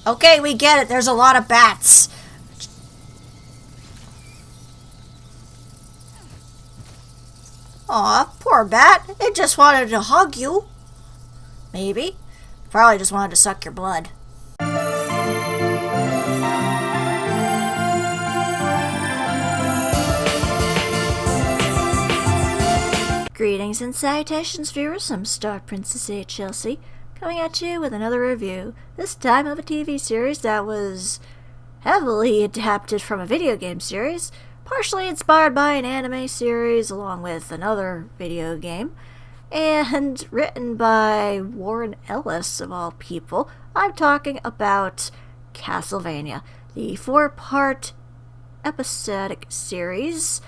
Okay, we get it. There's a lot of bats. Aw, poor bat. It just wanted to hug you. Maybe. Probably just wanted to suck your blood. Greetings and salutations, viewers. I'm StarPrincessHLC, coming at you with another review, this time of a TV series that was heavily adapted from a video game series, partially inspired by an anime series along with another video game, and written by Warren Ellis, of all people. I'm talking about Castlevania, the 4-part episodic series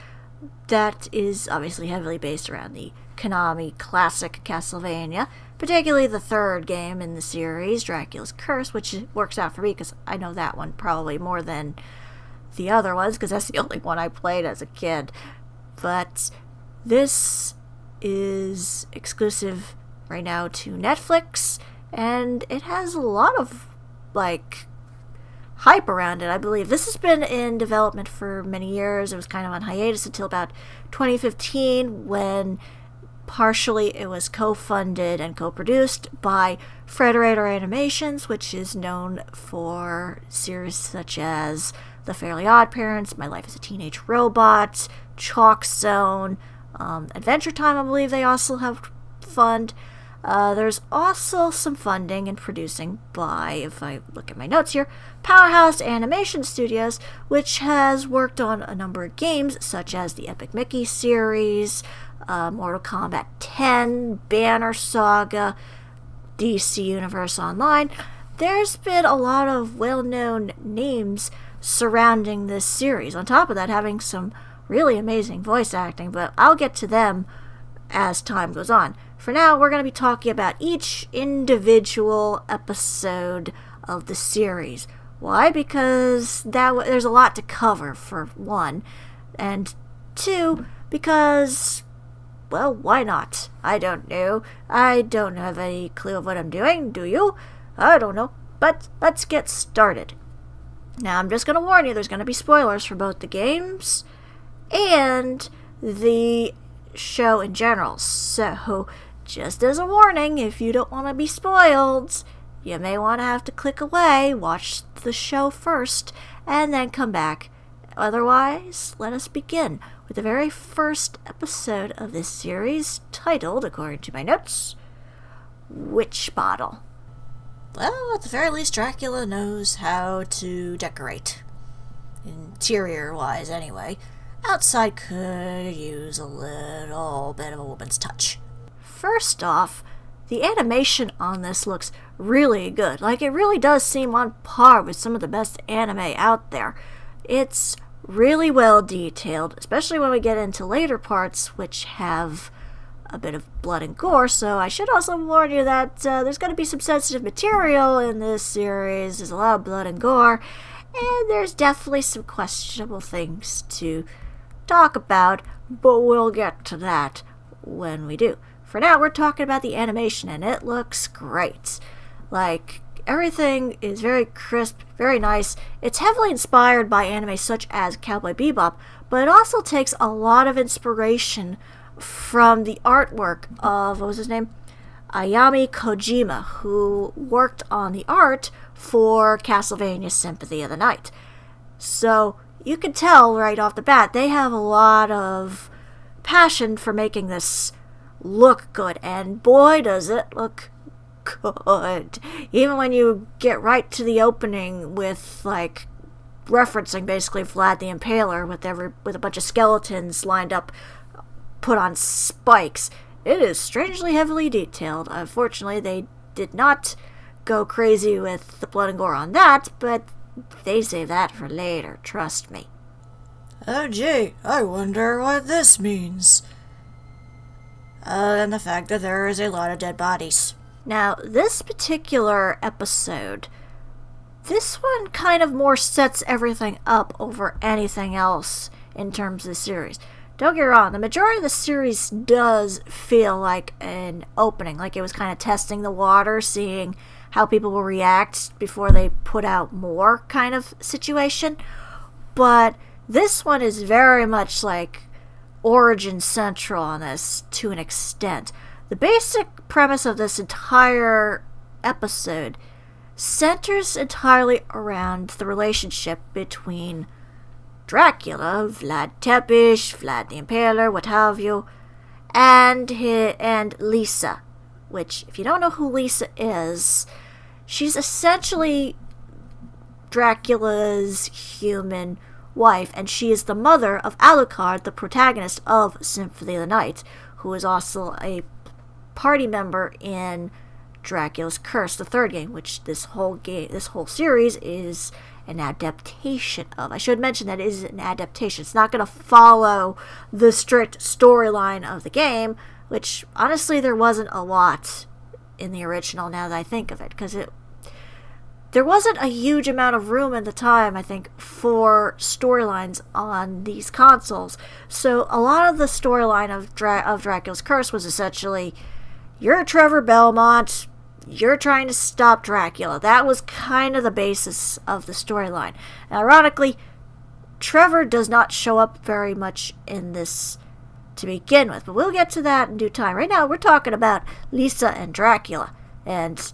that is obviously heavily based around the Konomi classic Castlevania, particularly the third game in the series, Dracula's Curse, which works out for me because I know that one probably more than the other ones because that's the only one I played as a kid. But this is exclusive right now to Netflix, and it has a lot of hype around it, I believe. This has been in development for many years. It was kind of on hiatus until about 2015 when partially it was co-funded and co-produced by Frederator Animations, which is known for series such as The Fairly Odd Parents, My Life as a Teenage Robot, Chalk Zone, Adventure Time, I believe they also have fund. There's also some funding and producing by, if I look at my notes here, Powerhouse Animation Studios, which has worked on a number of games such as the Epic Mickey series, Mortal Kombat 10, Banner Saga, DC Universe Online. There's been a lot of well-known names surrounding this series. On top of that, having some really amazing voice acting, but I'll get to them as time goes on. For now, we're going to be talking about each individual episode of the series. Why? Because there's a lot to cover, for one. And two, because, well, why not? I don't know. I don't have any clue of what I'm doing, do you? I don't know. But let's get started. Now, I'm just going to warn you, there's going to be spoilers for both the games and the show in general. So, just as a warning, if you don't want to be spoiled, you may want to have to click away, watch the show first, and then come back. Otherwise, let us begin with the very first episode of this series, titled, according to my notes, Witch Bottle. Well, at the very least, Dracula knows how to decorate. Interior-wise, anyway. Outside could use a little bit of a woman's touch. First off, the animation on this looks really good. It really does seem on par with some of the best anime out there. It's really well detailed, especially when we get into later parts, which have a bit of blood and gore, so I should also warn you that there's going to be some sensitive material in this series. There's a lot of blood and gore, and there's definitely some questionable things to talk about, but we'll get to that when we do. For now, we're talking about the animation, and it looks great. Everything is very crisp, very nice. It's heavily inspired by anime such as Cowboy Bebop, but it also takes a lot of inspiration from the artwork of, what was his name? Ayami Kojima, who worked on the art for Castlevania Symphony of the Night. So, you can tell right off the bat, they have a lot of passion for making this look good, and boy does it look good. Even when you get right to the opening with referencing basically Vlad the Impaler with a bunch of skeletons lined up, put on spikes, it is strangely heavily detailed. Unfortunately, they did not go crazy with the blood and gore on that, but they save that for later, trust me. Oh gee, I wonder what this means. And the fact that there is a lot of dead bodies. Now, this particular episode, this one kind of more sets everything up over anything else in terms of the series. Don't get me wrong, the majority of the series does feel like an opening, like it was kind of testing the water, seeing how people will react before they put out more kind of situation. But this one is very much like origin central on this to an extent. The basic premise of this entire episode centers entirely around the relationship between Dracula, Vlad Tepes, Vlad the Impaler, what have you, and Lisa, which, if you don't know who Lisa is, she's essentially Dracula's human wife, and she is the mother of Alucard, the protagonist of Symphony of the Night, who is also a party member in Dracula's Curse, the third game, which this whole series is an adaptation of. I should mention that it is an adaptation. It's not going to follow the strict storyline of the game, which honestly there wasn't a lot in the original now that I think of it, because there wasn't a huge amount of room at the time, I think, for storylines on these consoles. So a lot of the storyline of Dracula's Curse was essentially, you're Trevor Belmont, you're trying to stop Dracula. That was kind of the basis of the storyline. Ironically, Trevor does not show up very much in this to begin with, but we'll get to that in due time. Right now, we're talking about Lisa and Dracula, and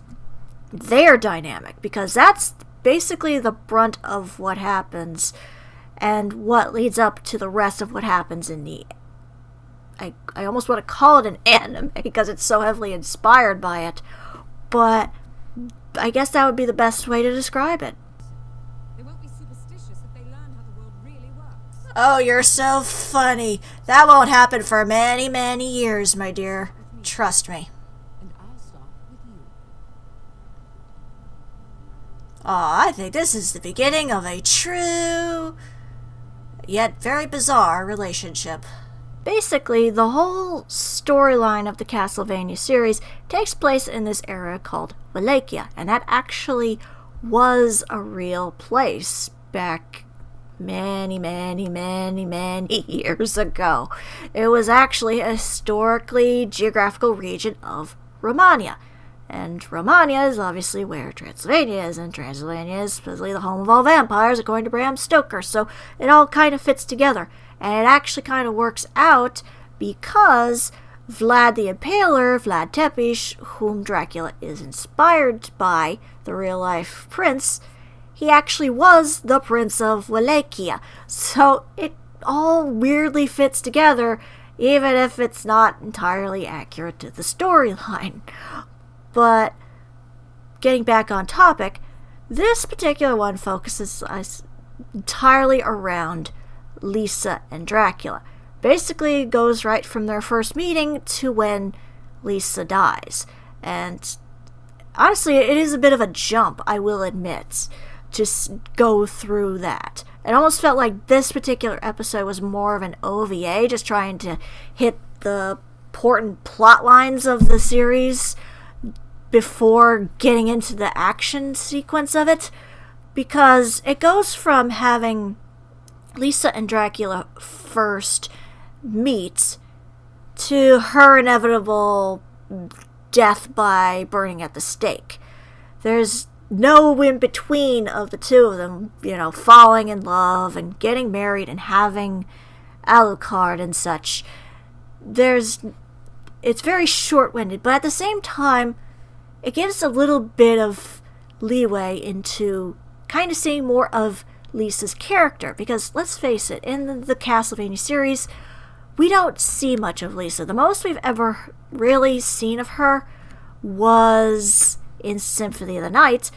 their dynamic, because that's basically the brunt of what happens and what leads up to the rest of what happens in the... I almost want to call it an anime because it's so heavily inspired by it, but I guess that would be the best way to describe it. They won't be superstitious if they learn how the world really works. Oh, you're so funny. That won't happen for many, many years, my dear. Trust me. And I'll start with you. I think this is the beginning of a true, yet very bizarre relationship. Basically, the whole storyline of the Castlevania series takes place in this area called Wallachia, and that actually was a real place back many, many, many, many years ago. It was actually a historically geographical region of Romania. And Romania is obviously where Transylvania is, and Transylvania is supposedly the home of all vampires, according to Bram Stoker. So it all kind of fits together. And it actually kind of works out because Vlad the Impaler, Vlad Tepes, whom Dracula is inspired by, the real-life prince, he actually was the Prince of Wallachia. So it all weirdly fits together, even if it's not entirely accurate to the storyline. But getting back on topic, this particular one focuses entirely around Lisa and Dracula. Basically goes right from their first meeting to when Lisa dies. And honestly, it is a bit of a jump, I will admit, to go through that. It almost felt like this particular episode was more of an OVA, just trying to hit the important plot lines of the series before getting into the action sequence of it, because it goes from having Lisa and Dracula first meet to her inevitable death by burning at the stake. There's no in between of the two of them, falling in love and getting married and having Alucard and such. It's very short-winded, but at the same time, it gives a little bit of leeway into kind of seeing more of Lisa's character, because let's face it, in the Castlevania series, we don't see much of Lisa. The most we've ever really seen of her was in Symphony of the Night,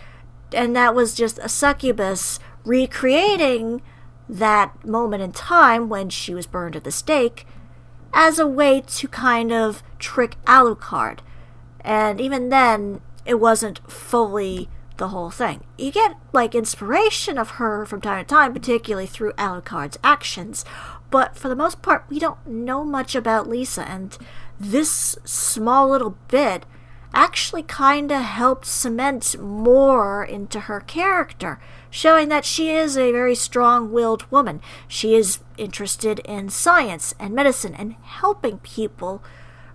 and that was just a succubus recreating that moment in time when she was burned at the stake as a way to kind of trick Alucard. And even then, it wasn't fully the whole thing. You get, inspiration of her from time to time, particularly through Alucard's actions, but for the most part, we don't know much about Lisa, and this small little bit actually kind of helped cement more into her character, showing that she is a very strong-willed woman. She is interested in science and medicine and helping people,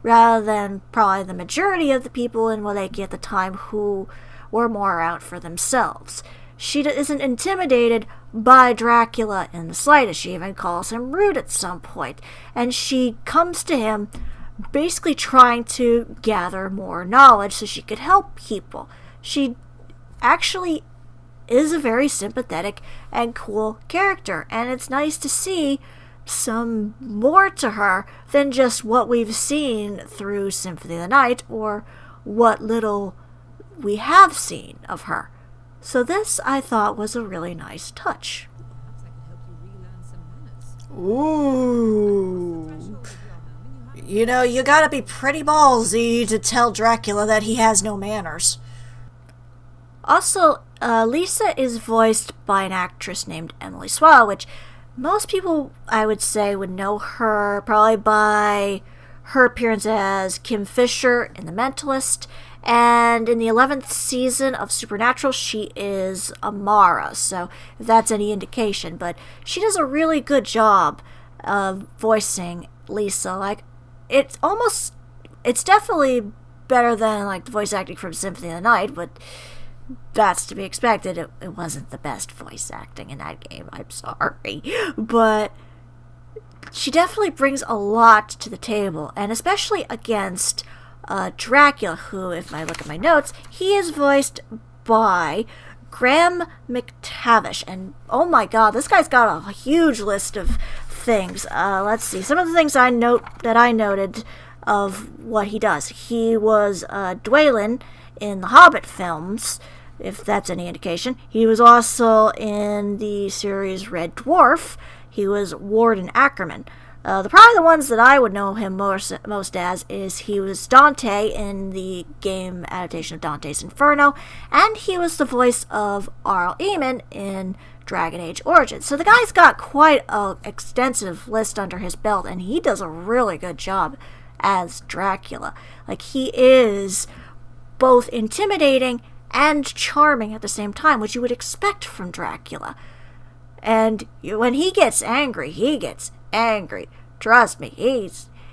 rather than probably the majority of the people in Wallachia at the time who were more out for themselves. She isn't intimidated by Dracula in the slightest. She even calls him rude at some point. And she comes to him basically trying to gather more knowledge so she could help people. She actually is a very sympathetic and cool character. And it's nice to see some more to her than just what we've seen through Symphony of the Night or what little we have seen of her. So this, I thought, was a really nice touch. Perhaps I could help you relearn some manners. Ooh. You know, you gotta be pretty ballsy to tell Dracula that he has no manners. Also, Lisa is voiced by an actress named Emily Swallow, which most people, I would say, would know her probably by her appearance as Kim Fisher in The Mentalist, and in the 11th season of Supernatural, she is Amara, so if that's any indication. But she does a really good job of voicing Lisa. Like, it's definitely better than, like, the voice acting from Symphony of the Night, but that's to be expected. It wasn't the best voice acting in that game, I'm sorry. But she definitely brings a lot to the table, and especially against Dracula, who, if I look at my notes, he is voiced by Graham McTavish. And oh my god, this guy's got a huge list of things. Let's see. Some of the things I noted of what he does. He was Dwalin in the Hobbit films, if that's any indication. He was also in the series Red Dwarf. He was Warden Ackerman. Probably the ones that I would know him most as is he was Dante in the game adaptation of Dante's Inferno, and he was the voice of Arl Eamon in Dragon Age Origins. So the guy's got quite an extensive list under his belt, and he does a really good job as Dracula. Like, he is both intimidating and charming at the same time, which you would expect from Dracula. And when he gets angry, he gets angry. Trust me,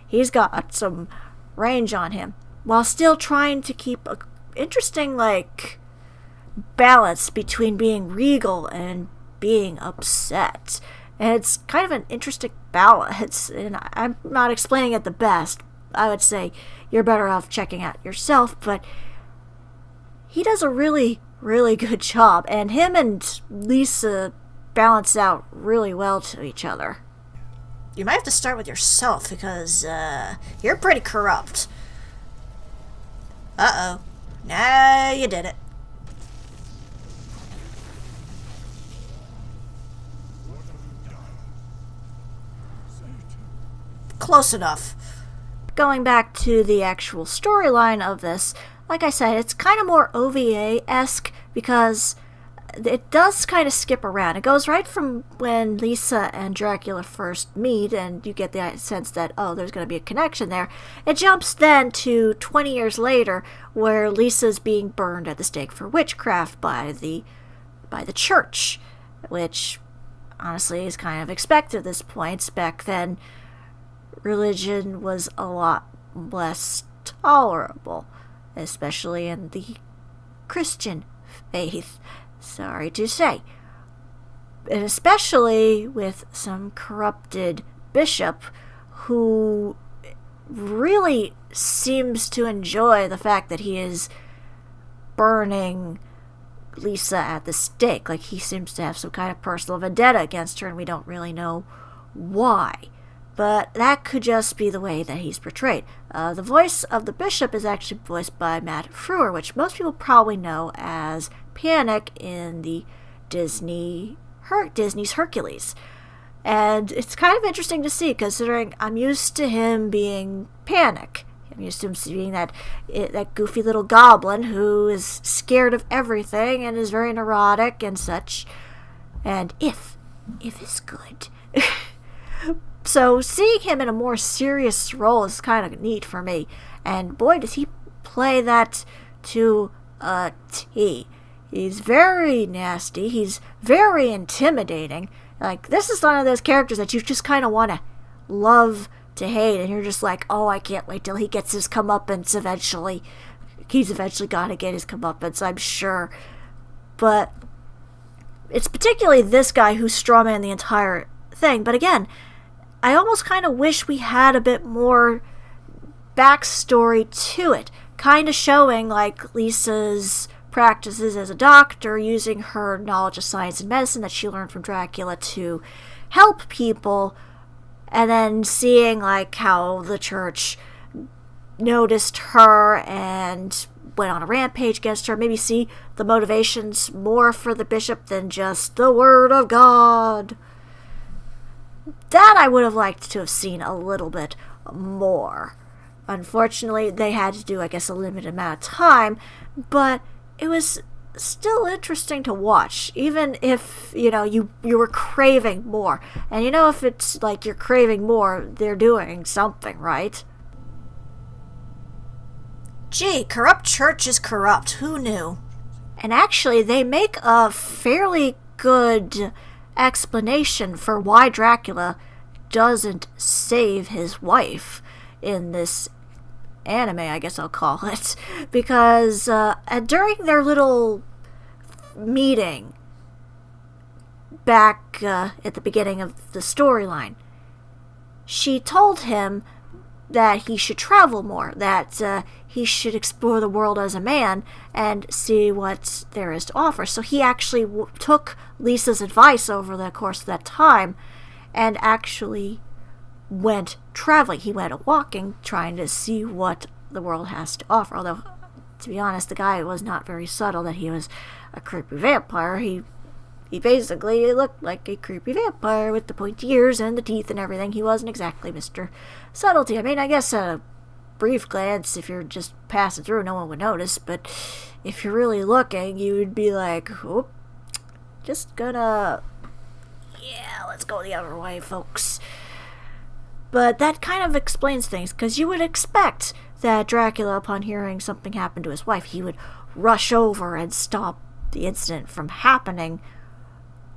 he's got some range on him, while still trying to keep a interesting, like, balance between being regal and being upset. And it's kind of an interesting balance, and I'm not explaining it the best. I would say you're better off checking out yourself, but he does a really, really good job, and him and Lisa balance out really well to each other. You might have to start with yourself, because, you're pretty corrupt. Uh-oh. Now you did it. Close enough. Going back to the actual storyline of this, like I said, it's kind of more OVA-esque because it does kind of skip around. It goes right from when Lisa and Dracula first meet, and you get the sense that, oh, there's going to be a connection there. It jumps then to 20 years later, where Lisa's being burned at the stake for witchcraft by the church, which honestly is kind of expected at this point. Back then, religion was a lot less tolerable, especially in the Christian faith, sorry to say. And especially with some corrupted bishop who really seems to enjoy the fact that he is burning Lisa at the stake. Like, he seems to have some kind of personal vendetta against her, and we don't really know why. But that could just be the way that he's portrayed. The voice of the bishop is actually voiced by Matt Frewer, which most people probably know as Panic in the Disney's Hercules. And it's kind of interesting to see, considering I'm used to him being Panic. I'm used to him being that goofy little goblin who is scared of everything and is very neurotic and such. And if is good. So seeing him in a more serious role is kind of neat for me. And boy, does he play that to a T. He's very nasty. He's very intimidating. Like, this is one of those characters that you just kind of want to love to hate. And you're just like, oh, I can't wait till he gets his comeuppance eventually. he's eventually gonna get his comeuppance, I'm sure. But it's particularly this guy who's strawman the entire thing. But again, I almost kind of wish we had a bit more backstory to it. Kind of showing, like, Lisa's practices as a doctor, using her knowledge of science and medicine that she learned from Dracula to help people, and then seeing, like, how the church noticed her and went on a rampage against her. Maybe see the motivations more for the bishop than just the word of God. That I would have liked to have seen a little bit more. Unfortunately, they had to do, I guess, a limited amount of time, but it was still interesting to watch, even if, you were craving more. And if it's like you're craving more, they're doing something, right? Gee, corrupt church is corrupt. Who knew? And actually, they make a fairly good explanation for why Dracula doesn't save his wife in this anime, I guess I'll call it, because during their little meeting back at the beginning of the storyline, she told him that he should travel more, that he should explore the world as a man and see what there is to offer. So he actually took Lisa's advice over the course of that time and actually went traveling. He went walking, trying to see what the world has to offer. Although, to be honest, the guy was not very subtle that he was a creepy vampire. He basically looked like a creepy vampire with the pointy ears and the teeth and everything. He wasn't exactly Mr. Subtlety. I mean, I guess a brief glance, if you're just passing through, no one would notice. But if you're really looking, you would be like, oh, just gonna... yeah, let's go the other way, folks. But that kind of explains things, because you would expect that Dracula, upon hearing something happen to his wife, he would rush over and stop the incident from happening.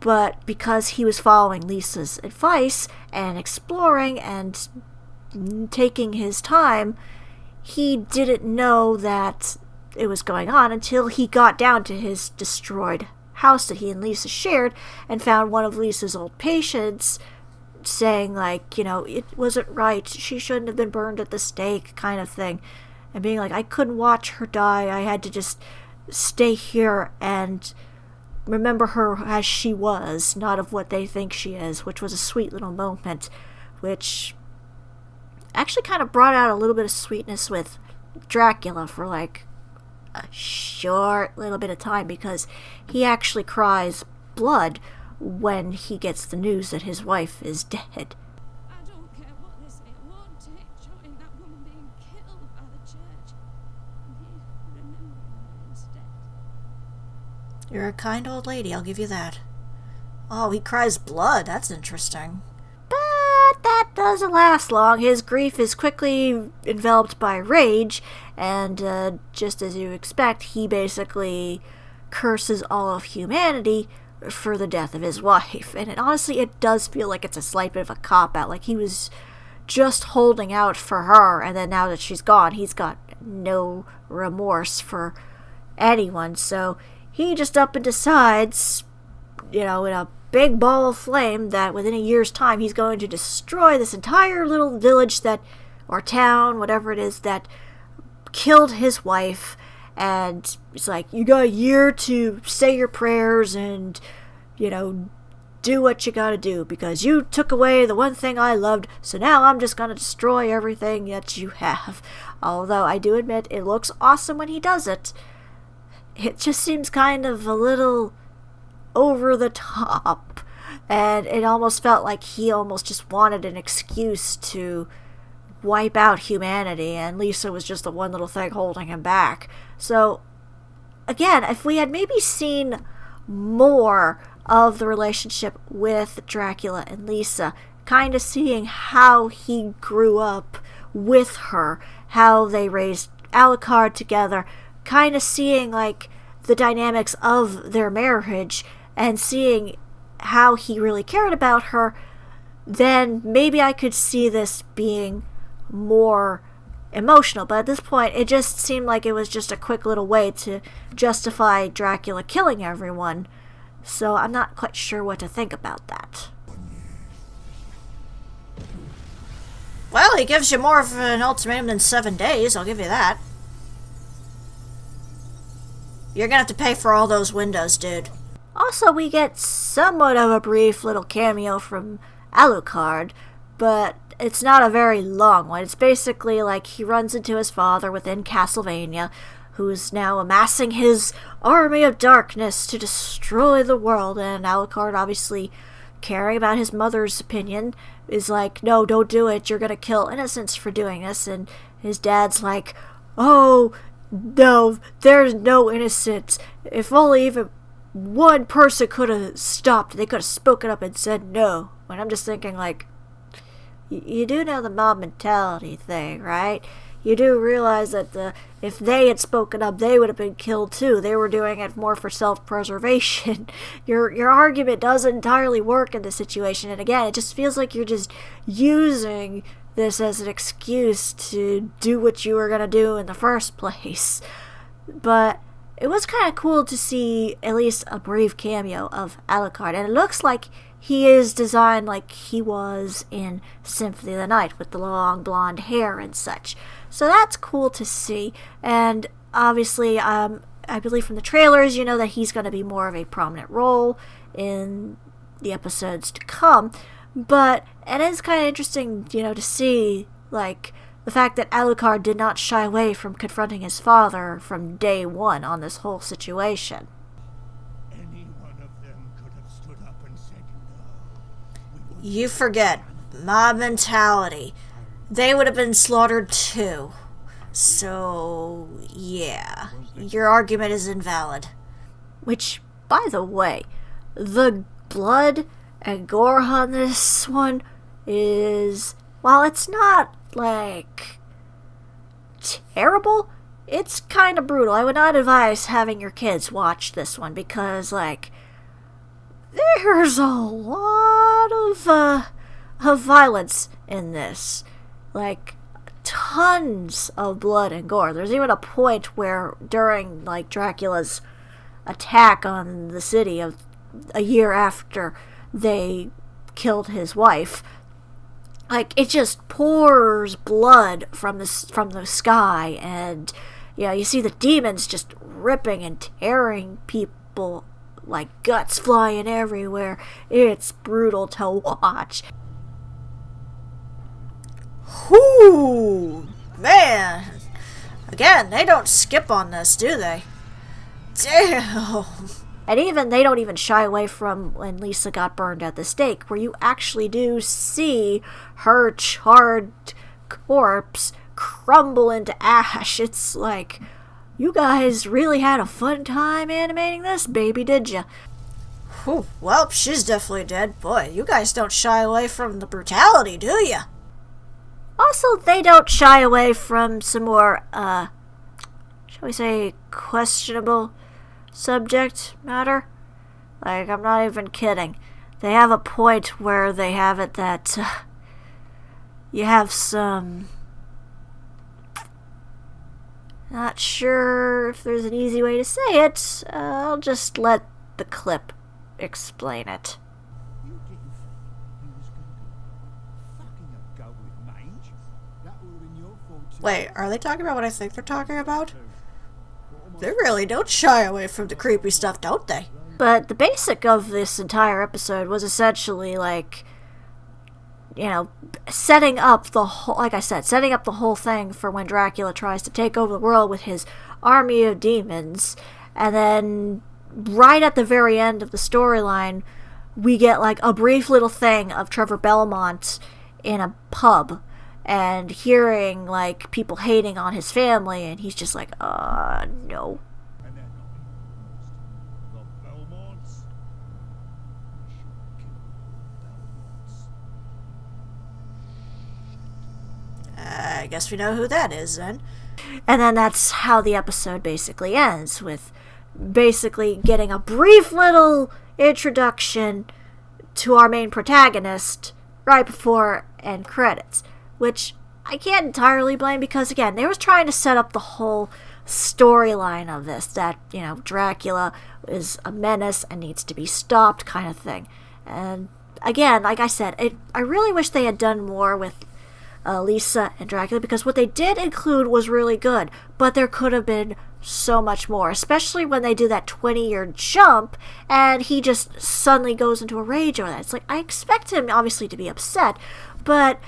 But because he was following Lisa's advice and exploring and taking his time, he didn't know that it was going on until he got down to his destroyed house that he and Lisa shared and found one of Lisa's old patients saying, like, it wasn't right, she shouldn't have been burned at the stake, kind of thing. And being like, I couldn't watch her die, I had to just stay here and remember her as she was, not of what they think she is, which was a sweet little moment, which actually kind of brought out a little bit of sweetness with Dracula for, like, a short little bit of time, because he actually cries blood when he gets the news that his wife is dead. I don't care what they say, it won't take showing that woman being killed by the church. I need remembering her instead. You're a kind old lady, I'll give you that. Oh, he cries blood. That's interesting. But that doesn't last long. His grief is quickly enveloped by rage, and just as you expect, he basically curses all of humanity for the death of his wife. And honestly, it does feel like it's a slight bit of a cop-out. Like, he was just holding out for her, and then now that she's gone, he's got no remorse for anyone. So he just up and decides, in a big ball of flame, that within a year's time he's going to destroy this entire little village or town, whatever it is, that killed his wife. And it's like, you got a year to say your prayers and, do what you gotta do, because you took away the one thing I loved, so now I'm just gonna destroy everything that you have. Although I do admit it looks awesome when he does it. It just seems kind of a little over the top, and it almost felt like he almost just wanted an excuse to wipe out humanity, and Lisa was just the one little thing holding him back. So again, if we had maybe seen more of the relationship with Dracula and Lisa, kind of seeing how he grew up with her, how they raised Alucard together, kind of seeing, like, the dynamics of their marriage, and seeing how he really cared about her, then maybe I could see this being more emotional. But at this point, it just seemed like it was just a quick little way to justify Dracula killing everyone. So I'm not quite sure what to think about that. Well, he gives you more of an ultimatum than 7 days, I'll give you that. You're gonna have to pay for all those windows, dude. Also, we get somewhat of a brief little cameo from Alucard, but it's not a very long one. It's basically like he runs into his father within Castlevania, who's now amassing his army of darkness to destroy the world, and Alucard, obviously caring about his mother's opinion, is like, no, don't do it, you're gonna kill innocents for doing this, and his dad's like, oh, no, there's no innocence. If only even one person could have stopped, they could have spoken up and said no. And I'm just thinking, like, you do know the mob mentality thing, right? You do realize that if they had spoken up, they would have been killed too. They were doing it more for self-preservation. Your argument doesn't entirely work in this situation. And again, it just feels like you're just using this as an excuse to do what you were going to do in the first place. But it was kind of cool to see at least a brief cameo of Alucard. And it looks like he is designed like he was in Symphony of the Night, with the long blonde hair and such. So that's cool to see. And obviously, I believe from the trailers, you know that he's going to be more of a prominent role in the episodes to come. But it is kind of interesting, you know, to see, like, the fact that Alucard did not shy away from confronting his father from day one on this whole situation. Any one of them could have stood up and said no. You forget. Mob mentality. They would have been slaughtered too. So, yeah. Your argument is invalid. Which, by the way, the blood and gore on this one is, while it's not, like, terrible, it's kind of brutal. I would not advise having your kids watch this one because, like, there's a lot of violence in this. Like, tons of blood and gore. There's even a point where during, like, Dracula's attack on the city of a year after they killed his wife, like, it just pours blood from the sky, and you know, you see the demons just ripping and tearing people, like guts flying everywhere. It's brutal to watch. Whoo! Man! Again, they don't skip on this, do they? Damn! And even, they don't even shy away from when Lisa got burned at the stake, where you actually do see her charred corpse crumble into ash. It's like, you guys really had a fun time animating this, baby, did ya? Whew, well, she's definitely dead. Boy, you guys don't shy away from the brutality, do ya? Also, they don't shy away from some more, shall we say, questionable subject matter. Like, I'm not even kidding. They have a point where they have it that you have some, not sure if there's an easy way to say it. I'll just let the clip explain it. You didn't think he was going to fucking a go with mange? That would have been your fault too. Wait, are they talking about what I think they're talking about? They really don't shy away from the creepy stuff, don't they? But the basic of this entire episode was essentially, like, you know, setting up the whole, like I said, setting up the whole thing for when Dracula tries to take over the world with his army of demons. And then right at the very end of the storyline, we get, like, a brief little thing of Trevor Belmont in a pub and hearing, like, people hating on his family, and he's just like, no. And they're not the Belmonts. We should kill the Belmonts. I guess we know who that is, then. And then that's how the episode basically ends, with basically getting a brief little introduction to our main protagonist right before end credits. Which, I can't entirely blame, because again, they was trying to set up the whole storyline of this, that, you know, Dracula is a menace and needs to be stopped kind of thing. And again, like I said, I really wish they had done more with Lisa and Dracula, because what they did include was really good, but there could have been so much more, especially when they do that 20-year jump and he just suddenly goes into a rage over that. It's like, I expect him obviously to be upset, but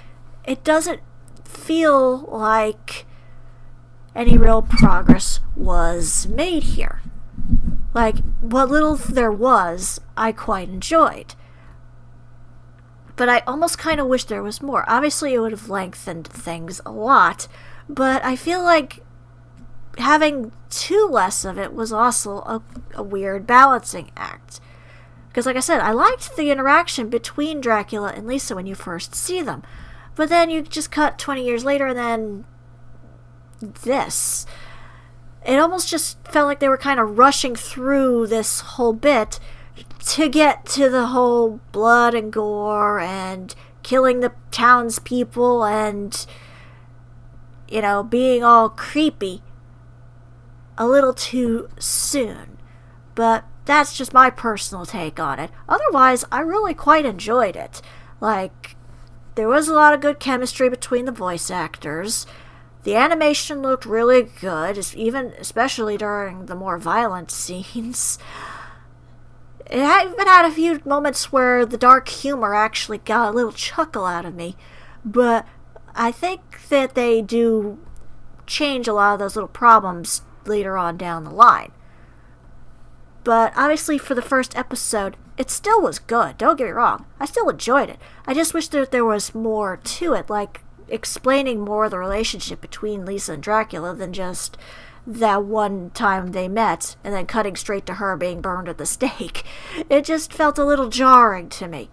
it doesn't feel like any real progress was made here. Like, what little there was, I quite enjoyed. But I almost kind of wish there was more. Obviously, it would have lengthened things a lot, but I feel like having too less of it was also a weird balancing act. Because, like I said, I liked the interaction between Dracula and Lisa when you first see them. But then you just cut 20 years later and then this. It almost just felt like they were kind of rushing through this whole bit to get to the whole blood and gore and killing the townspeople and, you know, being all creepy a little too soon. But that's just my personal take on it. Otherwise, I really quite enjoyed it. Like, there was a lot of good chemistry between the voice actors. The animation looked really good, especially during the more violent scenes. It even had a few moments where the dark humor actually got a little chuckle out of me. But I think that they do change a lot of those little problems later on down the line. But obviously for the first episode, it still was good. Don't get me wrong. I still enjoyed it. I just wish that there was more to it, like explaining more of the relationship between Lisa and Dracula than just that one time they met and then cutting straight to her being burned at the stake. It just felt a little jarring to me.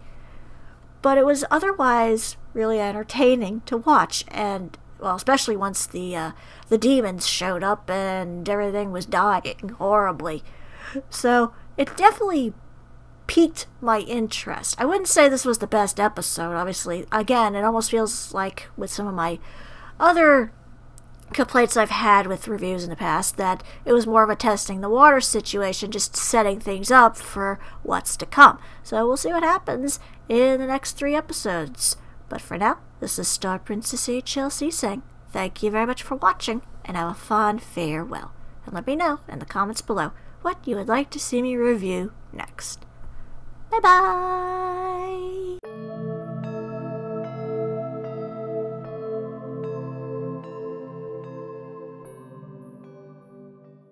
But it was otherwise really entertaining to watch, and well, especially once the demons showed up and everything was dying horribly. So it definitely piqued my interest. I wouldn't say this was the best episode, obviously. Again, it almost feels like with some of my other complaints I've had with reviews in the past that it was more of a testing the water situation, just setting things up for what's to come. So we'll see what happens in the next 3 episodes. But for now, this is StarPrincessHLC saying thank you very much for watching, and have a fond farewell. And let me know in the comments below what you would like to see me review next. Bye bye!